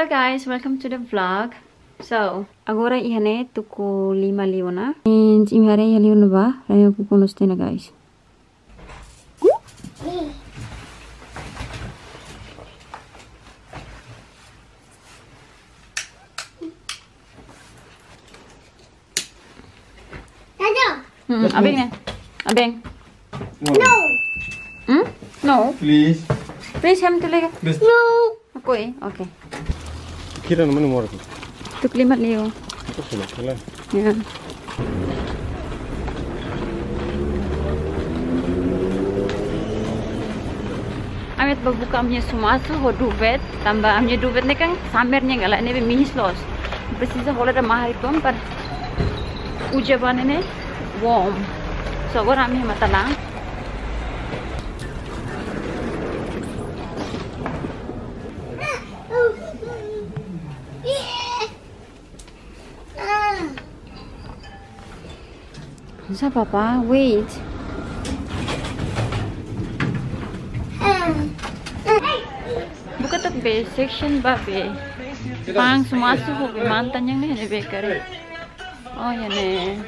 guys, welcome to the vlog. So, agora ihane tuku 5 liona. And imhare liona ba? Rayo ko kunoste na guys. Abeng na. Abeng. No. No. Please. Please ham tuloy. No. Ako eh. Okay. Kira naman mo rin. Tuk 5 leo. Ito sila. Kailan? Yeah. Amit babuka amnya sumasu ho duvet. Tamba amnya duvet ni kan samernya galak ni mihis los. Precisa hola da mahal pun par ujaban ni warm. So agora amnya matalang. Sa papa, wait. Buka tak be section ba be. Pang sumasuk ho be mantan yang ni be kare. Oh ya ne.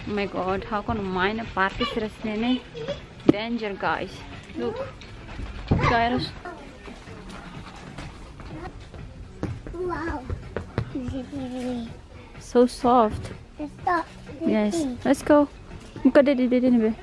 Oh my god, how can mine party stress ne? Danger guys. Look. Guys. Wow. So soft. Stop. Yes, let's go. Buka dede ni be.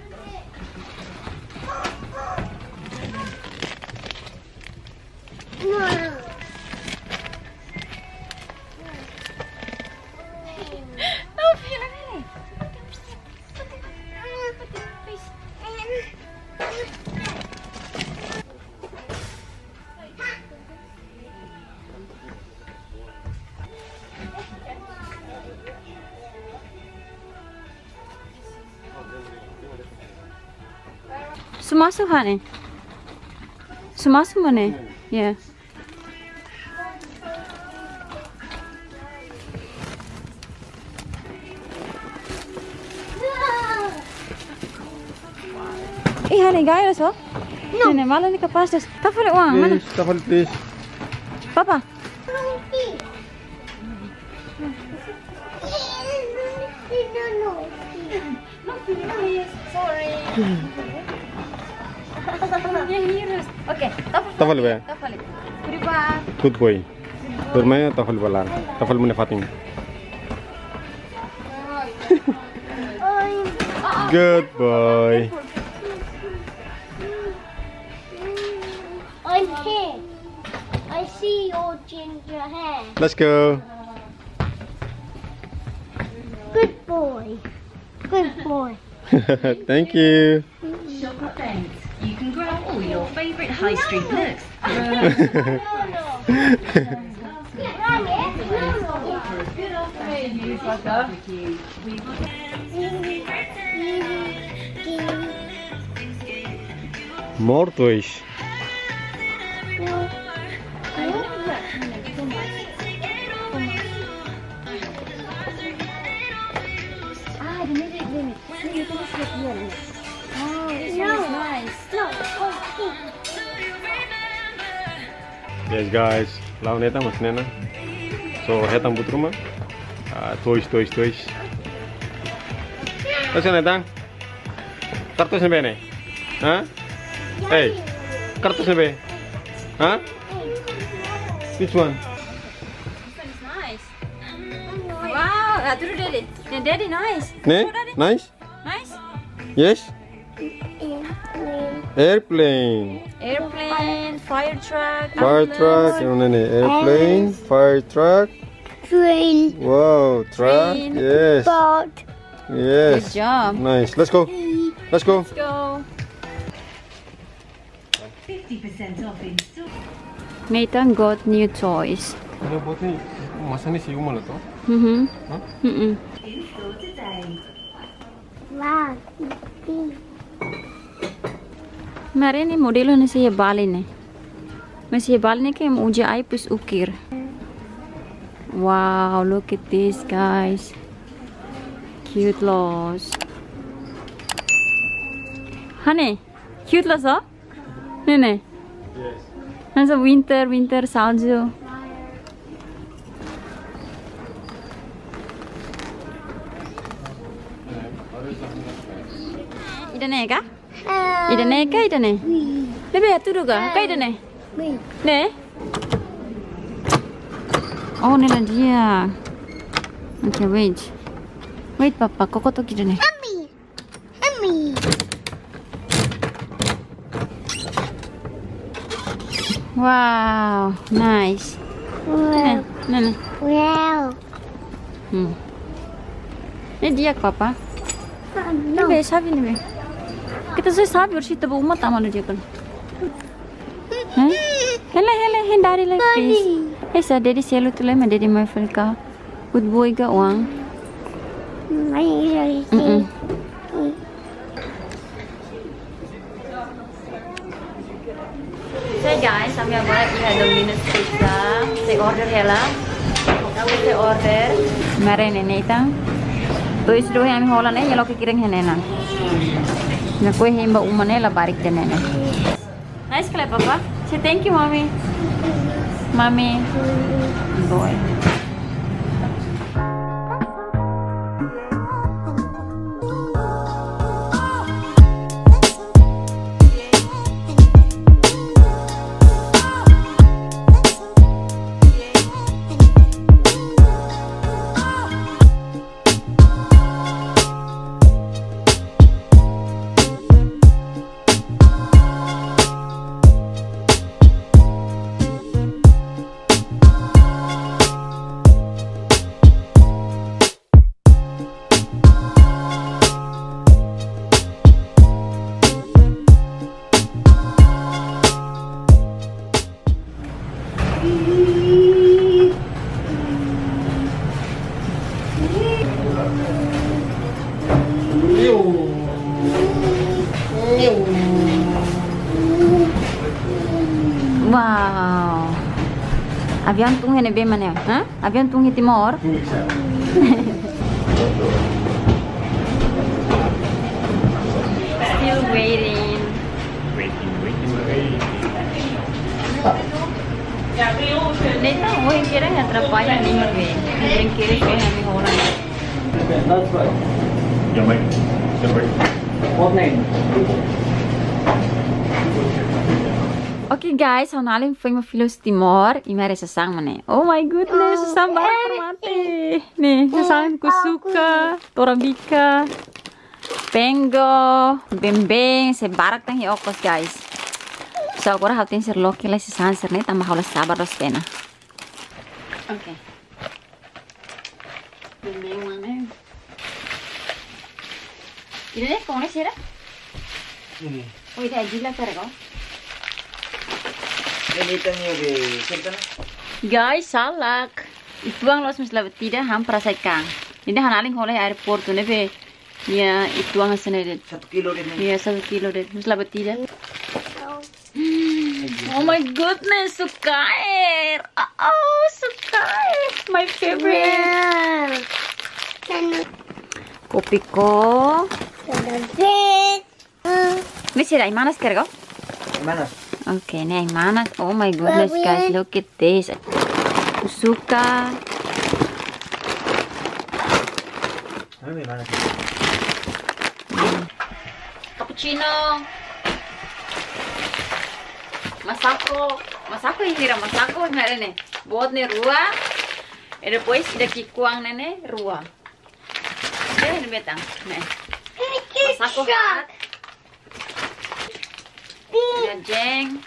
Sumasuk hane. Sumasuk mana? Yeah. Hane gaya so? No. Nene malah ni kapas des. Tafal uang mana? Tafal please. Papa. Sorry. Okay, Tafal ba? Tafal. Kuriba. Good boy. Turmaya tafal bala. Tafal mo na fating. Good boy. I'm here. I see your ginger hair. Let's go. Good boy. Good boy. Thank you. Shop at Ben's. You can grab all your favourite high street looks. More toys. Yes guys, lawan Hetan mas nena. So Hetan but rumah. Toys. Kasi Hetan. Kartus na ba ni? Huh? Hey, kartus na ba? Huh? Which one? This one is nice. Wow, atu daddy. Daddy nice. Ne? Nice? Nice. Yes? Airplane. Airplane, fire truck, Fire truck. Ano na ni? Airplane, fire truck. Train. Wow, truck. Train. Yes. Boat. Yes. Good job. Nice. Let's go. Let's go. Let's go. 50% off in store. Nathan got new toys. Ano buat ni? Masa ni si Uma lah to? Huh? In store today. Wow. Mari ni modelo ni saya balik ni. Masih balik ni ke muja ai pus ukir. Wow, look at this guys. Cute loss. Honey, cute loss oh? Nene. Yes. Masa winter salju. Idane ka? Idane. Lebe aturu ga? Ka idane? Ne? Oh, nila dia. Okay, wait. Wait, Papa. Koko to idane. Emmy. Wow, nice. Wow. Nah. Wow. Ini dia Papa. No. Ini sabi ni be. Kita sabi ursi tabu umat amanu dia kan. Hele hendari like please. Esa dedi selu tu lema dedi mai felka. Good boy ga uang. Hey guys, kami buat ini Domino's pizza. Saya order hela. Saya order. Mari nenek tang. तो इस रोहे हमें होला नहीं ये लोग किरेंग है ना ना कोई है इम्बा उमने ला बारीक जने ना नाइस क्लैप पापा से thank you mummy boy Wow. Avião tunggu ni bagaimana? Hah? Avião tunggu Timor? Still waiting. Neta, hoy kira nga trabaho ni Marvin. Hindi kira ko kami orang. That's right. Jamai. What name? Okay guys, so nalim foi uma filho Timor e mere sasang mane. Oh my goodness, Sasan Barak formate. Nih, sasang kusuka, torabika, pengo, bembeng, se barak tang okos guys. So agora hautin ser loki lai sasang ser ne tamba haula sabar dos pena. Okay. Bembeng mane. Ini kone sira? Ini. Oh, ini ajila karego. Guys, salak. Itu ang los misla tidak ham perasai kang. Ini hanaling oleh airport tu nebe. Ya itu ang senede. 1 kilo din. Ya 1 kilo deh. Misla tidak. Oh my goodness, sukair. Oh, sukair. My favorite. Kopi ko. Ini sih mana sekarang? Mana? Okay, nih mana? Oh my goodness guys, look at this. Suka. Mana? Cappuccino. Masako ini lah, masako ini nih. Buat nih rua. Depois daqui kuang nene rua. Ini betang, nih. Masako hot. Jeng.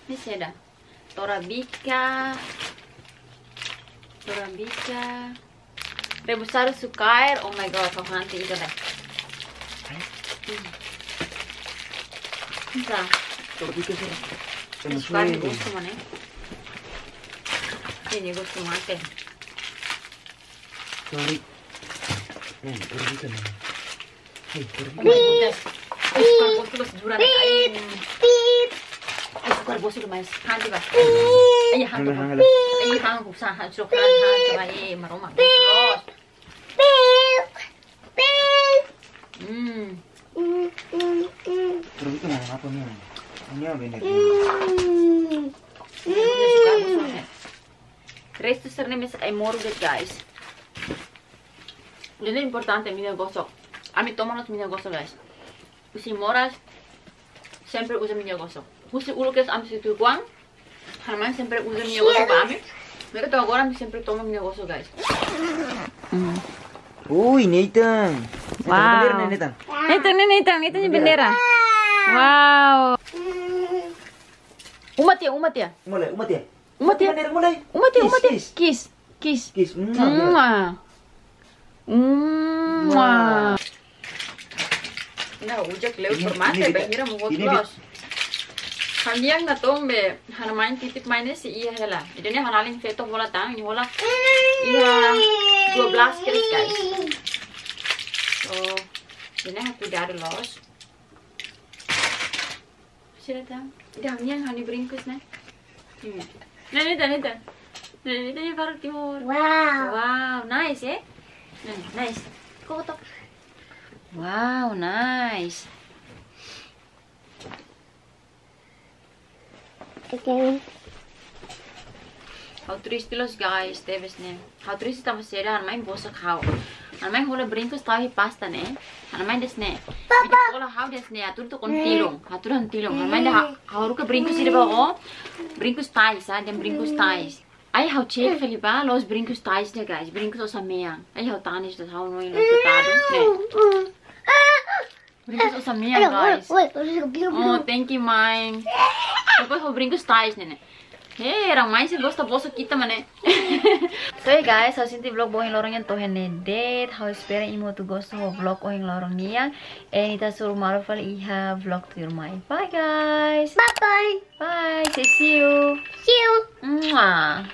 Ini seda. Torabika. Rebusar sukair. Oh my god, kau nanti itu deh. Bisa. Torabika sih. Sukair gusto mana? Ini gusto mate. Sorry. Torabika nih. Hey, Oh my goodness. Sukar bos durang kain. Sukar bos mas. Hanti ba? Ay hantu. Ay hantu sa hantu kan ay maroma. Los. Torabika mana apa nih? Ini bener. Suka gosoknya. Resto serne mesak ay moro guys. Jadi importante mina gosok. Ami tomamos mina gosok guys. Usi moras sempre usa mina gosok. Usi ulo que es am situ kuang. Harman sempre usa mina gosok ba ami. Mereka tuh agora ami sempre toma mina gosok guys. Uy, Nathan. Wow. Nathan. Nathan yung bendera. Wow. Umat ya. Mulai. Bendera Mulai. Umat ya. Kiss. Kiss. Nah, ujak lewat permata, bahira mau los. Kalian nggak tahu be, hana main titip mainnya si iya hela. Jadi ini hanalin veto bola tang, ini bola iya 12 kali guys. So, ini aku dari los. Sila tang, dahnya hani Brincos nih. Nita yung parang Timor. Wow, nice eh. Nice. Kokotok. Wow, nice. Okay. How triste los guys, teves ne. How triste tava sera, han main bosak how. Han main hola Brincos tahi pasta ne. Han main des ne. Video hola how des ne, atur to kon tilong. Atur han tilong. Han main da how ruka Brincos ide ba o. Brincos tais, dem Brincos tais. Ay how check Felipa, los Brincos tais ne guys. Brincos osameang. Ay how Tanis das how no in los tado. Ne. Brincos osameang guys. Oh, thank you mine. Depois vou Brincos tais, né? Hey, orang main sih gosta bosa kita mana. So hey guys, how sinti vlog bohing lorong yang tohen nedet. How espera imo tu gosta ho vlog bohing lorong niang. Nita suruh marufal iha vlog tu rumah. Bye guys. Bye bye. Bye. See you. See you. Mwah.